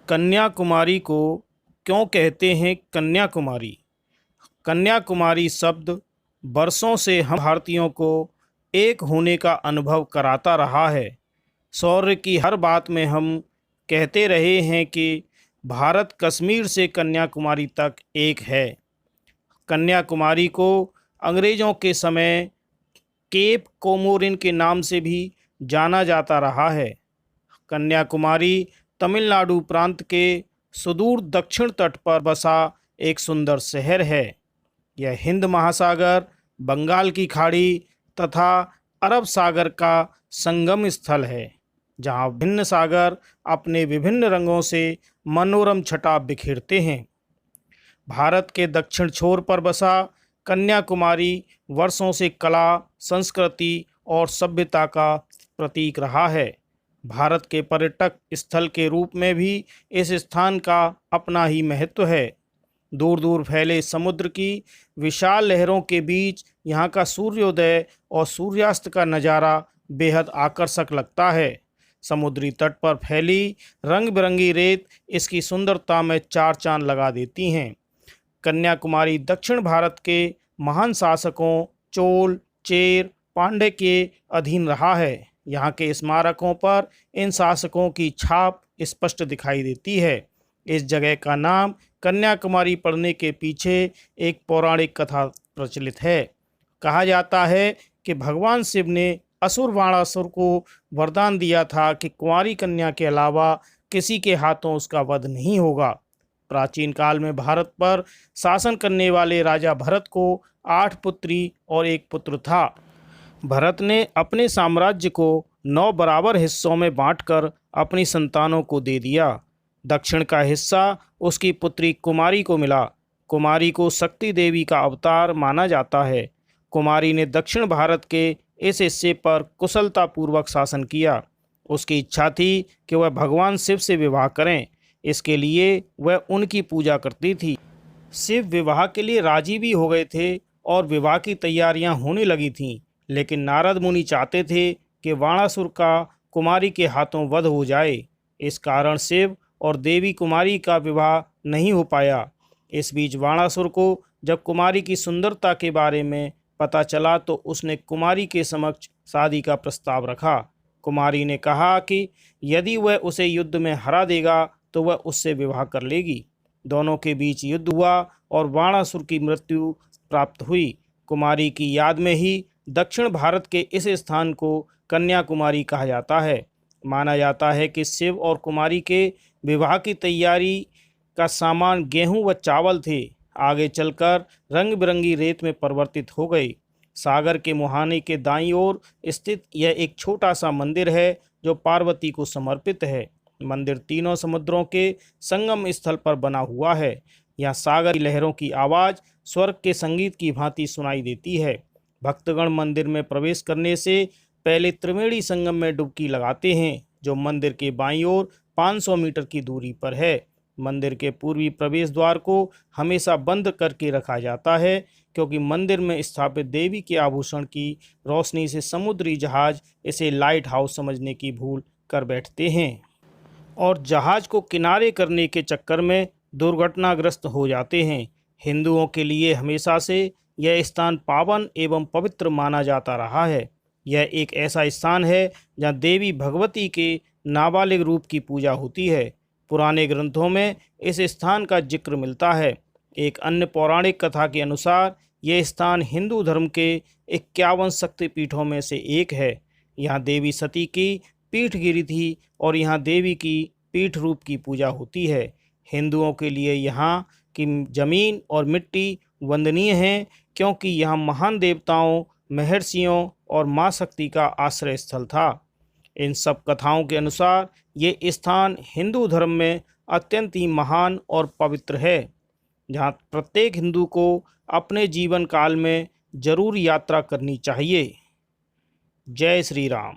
कन्याकुमारी को क्यों कहते हैं कन्याकुमारी? कन्याकुमारी शब्द बरसों से हम भारतीयों को एक होने का अनुभव कराता रहा है। शौर्य की हर बात में हम कहते रहे हैं कि भारत कश्मीर से कन्याकुमारी तक एक है। कन्याकुमारी को अंग्रेज़ों के समय केप कोमोरिन के नाम से भी जाना जाता रहा है। कन्याकुमारी तमिलनाडु प्रांत के सुदूर दक्षिण तट पर बसा एक सुंदर शहर है। यह हिंद महासागर, बंगाल की खाड़ी तथा अरब सागर का संगम स्थल है, जहाँ भिन्न सागर अपने विभिन्न रंगों से मनोरम छटा बिखेरते हैं। भारत के दक्षिण छोर पर बसा कन्याकुमारी वर्षों से कला, संस्कृति और सभ्यता का प्रतीक रहा है। भारत के पर्यटक स्थल के रूप में भी इस स्थान का अपना ही महत्व है। दूर दूर फैले समुद्र की विशाल लहरों के बीच यहाँ का सूर्योदय और सूर्यास्त का नज़ारा बेहद आकर्षक लगता है। समुद्री तट पर फैली रंग बिरंगी रेत इसकी सुंदरता में चार चांद लगा देती हैं। कन्याकुमारी दक्षिण भारत के महान शासकों चोल, चेर, पांड्य के अधीन रहा है। यहाँ के स्मारकों पर इन शासकों की छाप स्पष्ट दिखाई देती है। इस जगह का नाम कन्याकुमारी पड़ने के पीछे एक पौराणिक कथा प्रचलित है। कहा जाता है कि भगवान शिव ने असुर बाणासुर को वरदान दिया था कि कुंवारी कन्या के अलावा किसी के हाथों उसका वध नहीं होगा। प्राचीन काल में भारत पर शासन करने वाले राजा भरत को 8 पुत्री और 1 पुत्र था। भरत ने अपने साम्राज्य को 9 बराबर हिस्सों में बांटकर अपनी संतानों को दे दिया। दक्षिण का हिस्सा उसकी पुत्री कुमारी को मिला। कुमारी को शक्ति देवी का अवतार माना जाता है। कुमारी ने दक्षिण भारत के इस हिस्से पर कुशलतापूर्वक शासन किया। उसकी इच्छा थी कि वह भगवान शिव से विवाह करें। इसके लिए वह उनकी पूजा करती थी। शिव विवाह के लिए राजी भी हो गए थे और विवाह की तैयारियां होने लगी थीं, लेकिन नारद मुनि चाहते थे कि बाणासुर का कुमारी के हाथों वध हो जाए। इस कारण शिव और देवी कुमारी का विवाह नहीं हो पाया। इस बीच बाणासुर को जब कुमारी की सुंदरता के बारे में पता चला तो उसने कुमारी के समक्ष शादी का प्रस्ताव रखा। कुमारी ने कहा कि यदि वह उसे युद्ध में हरा देगा तो वह उससे विवाह कर लेगी। दोनों के बीच युद्ध हुआ और बाणासुर की मृत्यु प्राप्त हुई। कुमारी की याद में ही दक्षिण भारत के इस स्थान को कन्याकुमारी कहा जाता है। माना जाता है कि शिव और कुमारी के विवाह की तैयारी का सामान गेहूं व चावल थे। आगे चलकर रंग बिरंगी रेत में परिवर्तित हो गई। सागर के मुहाने के दाईं ओर स्थित यह एक छोटा सा मंदिर है जो पार्वती को समर्पित है। मंदिर तीनों समुद्रों के संगम स्थल पर बना हुआ है। यहाँ सागर की लहरों की आवाज़ स्वर्ग के संगीत की भांति सुनाई देती है। भक्तगण मंदिर में प्रवेश करने से पहले त्रिवेणी संगम में डुबकी लगाते हैं, जो मंदिर के बाईं ओर 500 मीटर की दूरी पर है। मंदिर के पूर्वी प्रवेश द्वार को हमेशा बंद करके रखा जाता है, क्योंकि मंदिर में स्थापित देवी के आभूषण की रोशनी से समुद्री जहाज इसे लाइट हाउस समझने की भूल कर बैठते हैं और जहाज को किनारे करने के चक्कर में दुर्घटनाग्रस्त हो जाते हैं। हिंदुओं के लिए हमेशा से यह स्थान पावन एवं पवित्र माना जाता रहा है। यह एक ऐसा स्थान है जहाँ देवी भगवती के नाबालिग रूप की पूजा होती है। पुराने ग्रंथों में इस स्थान का जिक्र मिलता है। एक अन्य पौराणिक कथा के अनुसार यह स्थान हिंदू धर्म के 51 शक्तिपीठों में से एक है। यहाँ देवी सती की पीठ गिरी थी और यहाँ देवी की पीठ रूप की पूजा होती है। हिंदुओं के लिए यहाँ की जमीन और मिट्टी वंदनीय है, क्योंकि यहाँ महान देवताओं, महर्षियों और माँ शक्ति का आश्रय स्थल था। इन सब कथाओं के अनुसार ये स्थान हिंदू धर्म में अत्यंत ही महान और पवित्र है, जहाँ प्रत्येक हिंदू को अपने जीवन काल में जरूर यात्रा करनी चाहिए। जय श्री राम।